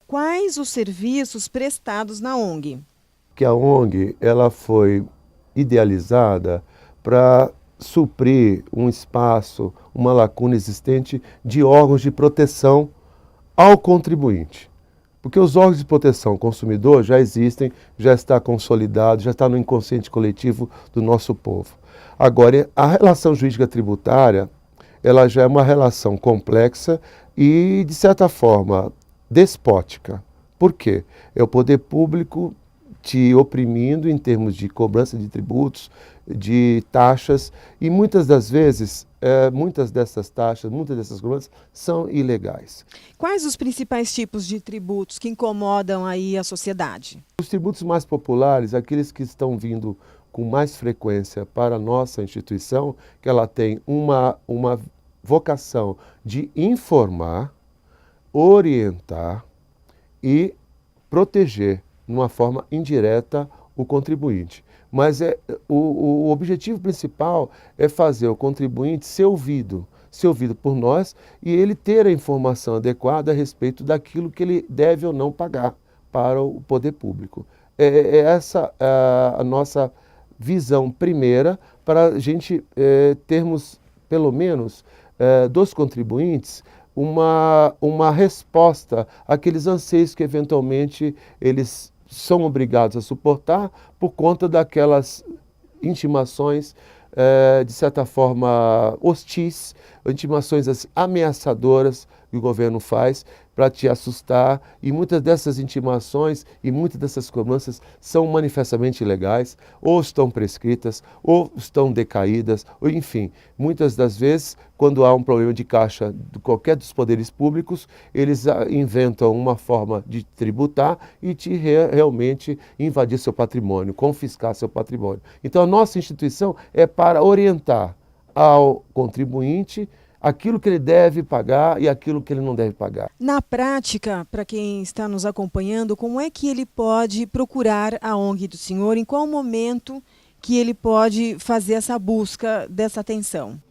Quais os serviços prestados na ONG? Que a ONG ela foi idealizada para suprir um espaço, uma lacuna existente de órgãos de proteção ao contribuinte. Porque os órgãos de proteção ao consumidor já existem, já está consolidado, já está no inconsciente coletivo do nosso povo. Agora, a relação jurídica tributária, ela já é uma relação complexa e, de certa forma, despótica. Por quê? É o poder público te oprimindo em termos de cobrança de tributos, de taxas, e muitas das vezes, muitas dessas taxas, muitas dessas cobranças são ilegais. Quais os principais tipos de tributos que incomodam aí a sociedade? Os tributos mais populares, aqueles que estão vindo com mais frequência para a nossa instituição, que ela tem uma vocação de informar, orientar e proteger, de uma forma indireta, o contribuinte. Mas o objetivo principal é fazer o contribuinte ser ouvido por nós e ele ter a informação adequada a respeito daquilo que ele deve ou não pagar para o poder público. É essa a nossa visão primeira para a gente termos, pelo menos, dos contribuintes, uma resposta àqueles anseios que eventualmente eles são obrigados a suportar por conta daquelas intimações, de certa forma, hostis, intimações assim, ameaçadoras que o governo faz para te assustar, e muitas dessas intimações e muitas dessas cobranças são manifestamente ilegais, ou estão prescritas, ou estão decaídas, ou enfim, muitas das vezes, quando há um problema de caixa de qualquer dos poderes públicos, eles inventam uma forma de tributar e te realmente invadir seu patrimônio, confiscar seu patrimônio. Então a nossa instituição é para orientar ao contribuinte aquilo que ele deve pagar e aquilo que ele não deve pagar. Na prática, para quem está nos acompanhando, como é que ele pode procurar a ONG do senhor? Em qual momento que ele pode fazer essa busca dessa atenção?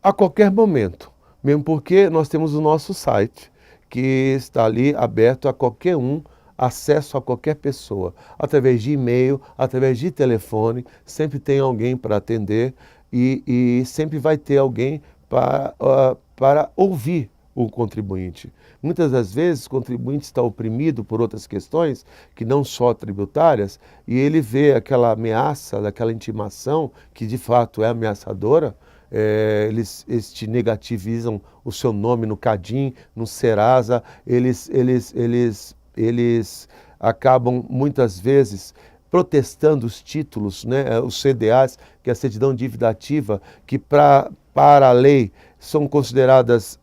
A qualquer momento, mesmo porque nós temos o nosso site, que está ali aberto a qualquer um, acesso a qualquer pessoa, através de e-mail, através de telefone, sempre tem alguém para atender e sempre vai ter alguém para ouvir o contribuinte. Muitas das vezes o contribuinte está oprimido por outras questões, que não só tributárias, e ele vê aquela ameaça, daquela intimação, que de fato é ameaçadora. Eles te negativizam o seu nome no Cadim, no Serasa, eles acabam muitas vezes protestando os títulos, né, os CDAs, que é a certidão de dívida ativa, que para a lei são consideradas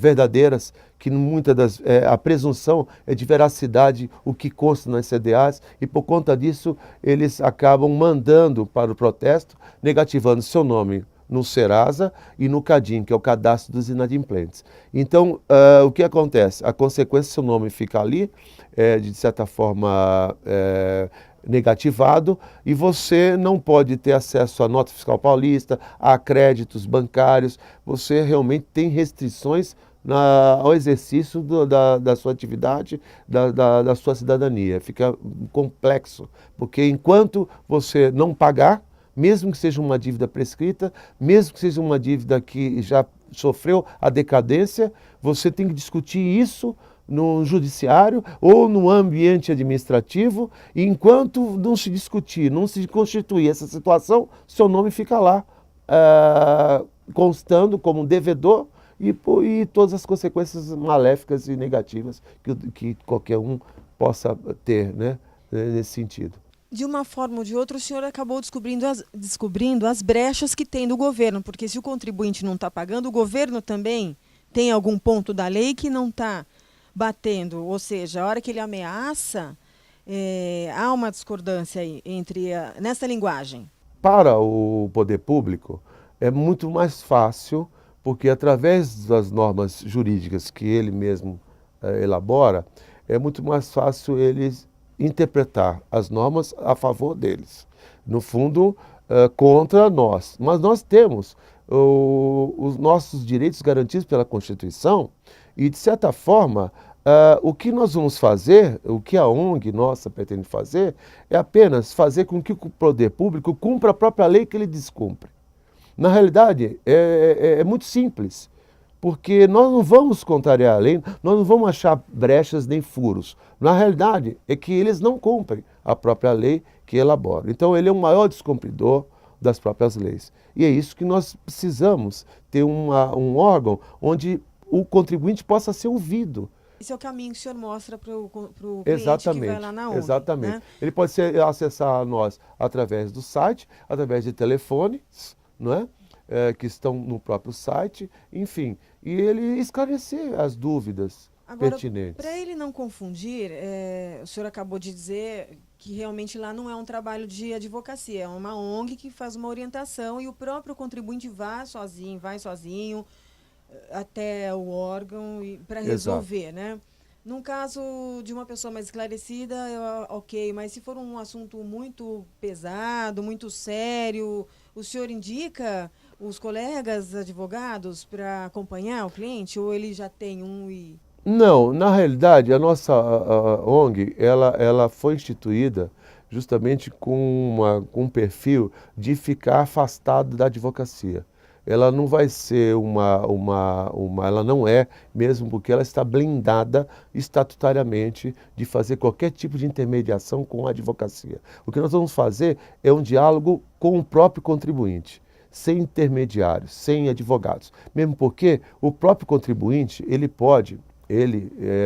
verdadeiras, que muitas das a presunção é de veracidade o que consta nas CDAs, e por conta disso eles acabam mandando para o protesto, negativando seu nome no Serasa e no Cadim, que é o cadastro dos inadimplentes. Então, o que acontece? A consequência, seu nome fica ali, de certa forma negativado, e você não pode ter acesso à nota fiscal paulista, a créditos bancários, você realmente tem restrições ao exercício da sua atividade, da sua cidadania. Fica complexo, porque enquanto você não pagar, mesmo que seja uma dívida prescrita, mesmo que seja uma dívida que já sofreu a decadência, você tem que discutir isso no judiciário ou no ambiente administrativo, e enquanto não se discutir, não se constituir essa situação, seu nome fica lá, constando como devedor e todas as consequências maléficas e negativas que qualquer um possa ter, né, nesse sentido. De uma forma ou de outra, o senhor acabou descobrindo as brechas que tem do governo, porque se o contribuinte não está pagando, o governo também tem algum ponto da lei que não está batendo, ou seja, a hora que ele ameaça, há uma discordância aí nessa linguagem. Para o poder público, é muito mais fácil, porque através das normas jurídicas que ele mesmo elabora, é muito mais fácil eles interpretar as normas a favor deles. No fundo, contra nós. Mas nós temos os nossos direitos garantidos pela Constituição e, de certa forma, O que nós vamos fazer, o que a ONG nossa pretende fazer, é apenas fazer com que o poder público cumpra a própria lei que ele descumpre. Na realidade, é muito simples, porque nós não vamos contrariar a lei, nós não vamos achar brechas nem furos. Na realidade, é que eles não cumprem a própria lei que elabora. Então, ele é o maior descumpridor das próprias leis. E é isso que nós precisamos, ter um órgão onde o contribuinte possa ser ouvido. Esse é o caminho que o senhor mostra para o cliente Exatamente, que vai lá na ONG. exatamente. Né? Ele pode acessar a nós através do site, através de telefones, não é? Que estão no próprio site, enfim, e ele esclarecer as dúvidas pertinentes. Para ele não confundir, o senhor acabou de dizer que realmente lá não é um trabalho de advocacia, é uma ONG que faz uma orientação e o próprio contribuinte vai sozinho até o órgão para resolver, né? Num caso de uma pessoa mais esclarecida, ok, mas se for um assunto muito pesado, muito sério, o senhor indica os colegas advogados para acompanhar o cliente ou ele já tem um e... Não, na realidade, a nossa ONG, ela foi instituída justamente com um perfil de ficar afastado da advocacia. Ela não vai ser ela não é, mesmo porque ela está blindada estatutariamente de fazer qualquer tipo de intermediação com a advocacia. O que nós vamos fazer é um diálogo com o próprio contribuinte, sem intermediários, sem advogados. Mesmo porque o próprio contribuinte, ele pode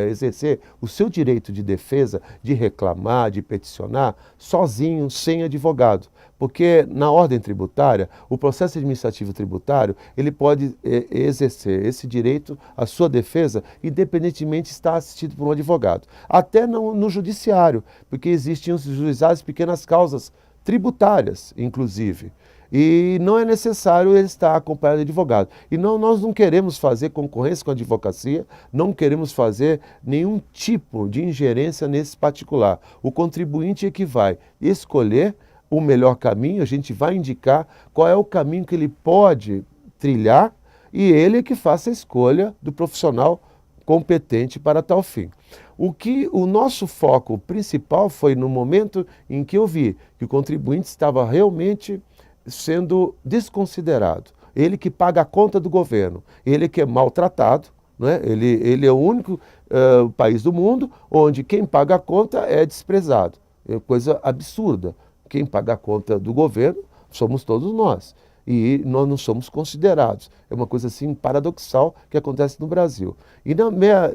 exercer o seu direito de defesa, de reclamar, de peticionar, sozinho, sem advogado. Porque na ordem tributária, o processo administrativo tributário, ele pode exercer esse direito, a sua defesa, independentemente de estar assistido por um advogado. Até no judiciário, porque existem os juizados de pequenas causas tributárias, inclusive. E não é necessário ele estar acompanhado de advogado. E nós não queremos fazer concorrência com a advocacia, não queremos fazer nenhum tipo de ingerência nesse particular. O contribuinte é que vai escolher o melhor caminho, a gente vai indicar qual é o caminho que ele pode trilhar e ele é que faça a escolha do profissional competente para tal fim. O nosso foco principal foi no momento em que eu vi que o contribuinte estava realmente sendo desconsiderado. Ele que paga a conta do governo, ele que é maltratado, né? Ele é o único país do mundo onde quem paga a conta é desprezado. É coisa absurda. Quem paga a conta do governo somos todos nós. E nós não somos considerados. É uma coisa assim paradoxal que acontece no Brasil. E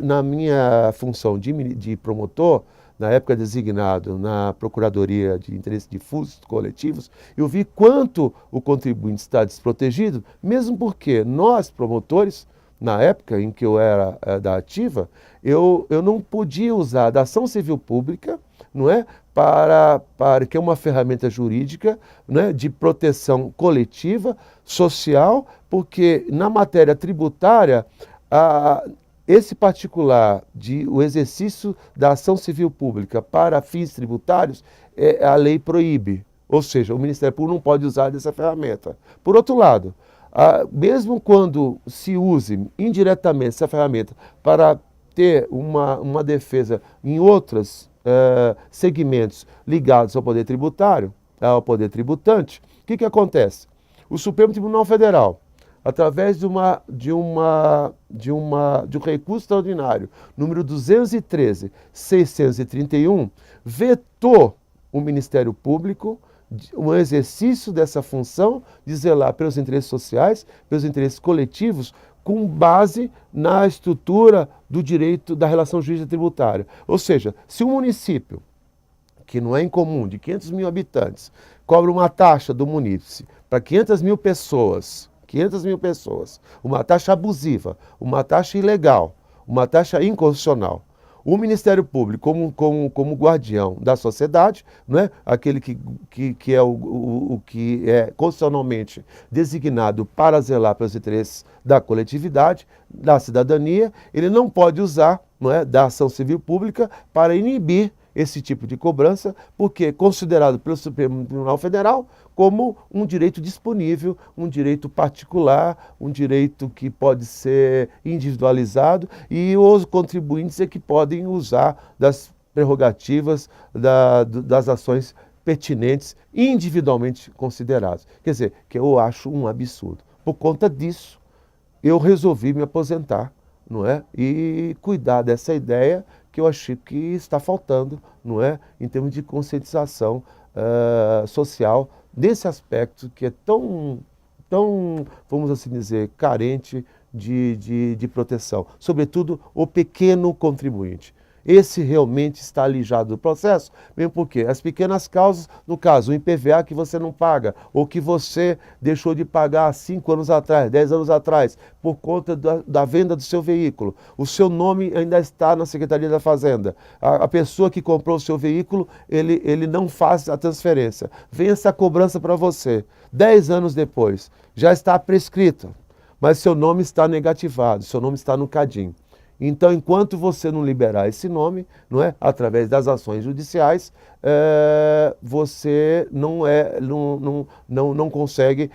na minha função de promotor, na época designado na Procuradoria de Interesse Difusos Coletivos, eu vi quanto o contribuinte está desprotegido, mesmo porque nós, promotores, na época em que eu era da ativa, eu não podia usar da ação civil pública, não é, que é uma ferramenta jurídica, né, de proteção coletiva, social, porque na matéria tributária, esse particular o exercício da ação civil pública para fins tributários, a lei proíbe, ou seja, o Ministério Público não pode usar dessa ferramenta. Por outro lado, mesmo quando se use indiretamente essa ferramenta para ter uma defesa em outros segmentos ligados ao poder tributário, ao poder tributante, o que acontece? O Supremo Tribunal Federal, através de um recurso extraordinário, número 213.631, vetou o Ministério Público o exercício dessa função de zelar pelos interesses sociais, pelos interesses coletivos, com base na estrutura do direito da relação jurídica tributária. Ou seja, se um município, que não é incomum, de 500 mil habitantes, cobra uma taxa do munícipe para 500 mil pessoas, uma taxa abusiva, uma taxa ilegal, uma taxa inconstitucional, o Ministério Público, como guardião da sociedade, não é? Aquele que é o que é constitucionalmente designado para zelar pelos interesses da coletividade, da cidadania, ele não pode usar, não é, da ação civil pública para inibir esse tipo de cobrança, porque é considerado pelo Supremo Tribunal Federal como um direito disponível, um direito particular, um direito que pode ser individualizado e os contribuintes é que podem usar das prerrogativas das ações pertinentes, individualmente consideradas. Quer dizer, que eu acho um absurdo. Por conta disso, eu resolvi me aposentar, não é? E cuidar dessa ideia que eu achei que está faltando, não é? Em termos de conscientização social, nesse aspecto que é tão, vamos assim dizer, carente de proteção. Sobretudo o pequeno contribuinte. Esse realmente está alijado do processo, mesmo porque as pequenas causas, no caso, o IPVA que você não paga, ou que você deixou de pagar há 5 anos atrás, 10 anos atrás, por conta da venda do seu veículo. O seu nome ainda está na Secretaria da Fazenda. A pessoa que comprou o seu veículo, ele não faz a transferência. Vem essa cobrança para você. 10 anos depois, já está prescrita, mas seu nome está negativado, seu nome está no CADIM. Então, enquanto você não liberar esse nome, não é, através das ações judiciais, você não consegue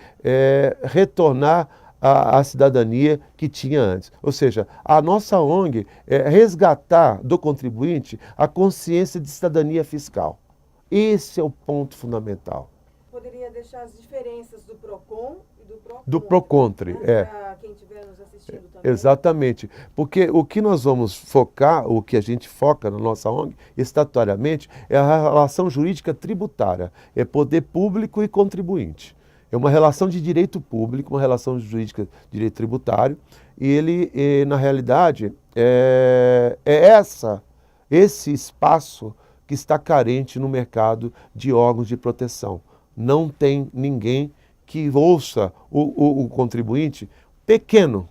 retornar à cidadania que tinha antes. Ou seja, a nossa ONG é resgatar do contribuinte a consciência de cidadania fiscal. Esse é o ponto fundamental. Poderia deixar as diferenças do PROCON e do PROCONTRE. Do PROCONTRE, Para quem estiver nos assistindo também. Exatamente, porque o que nós vamos focar, o que a gente foca na nossa ONG, estatutoriamente, é a relação jurídica tributária, é poder público e contribuinte. É uma relação de direito público, uma relação jurídica de direito tributário, e na realidade, esse espaço que está carente no mercado de órgãos de proteção. Não tem ninguém que ouça o contribuinte pequeno.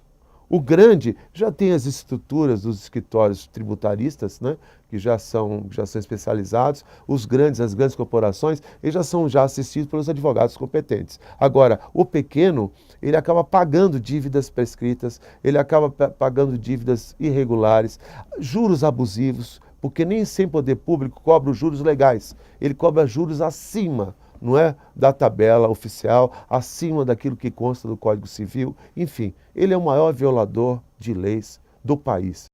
O grande já tem as estruturas dos escritórios tributaristas, né, que já são especializados. As grandes corporações, eles já são assistidos pelos advogados competentes. Agora, o pequeno, ele acaba pagando dívidas prescritas, ele acaba pagando dívidas irregulares, juros abusivos, porque nem sempre o poder público cobra os juros legais, ele cobra juros acima, não é, da tabela oficial, acima daquilo que consta do Código Civil, enfim, ele é o maior violador de leis do país.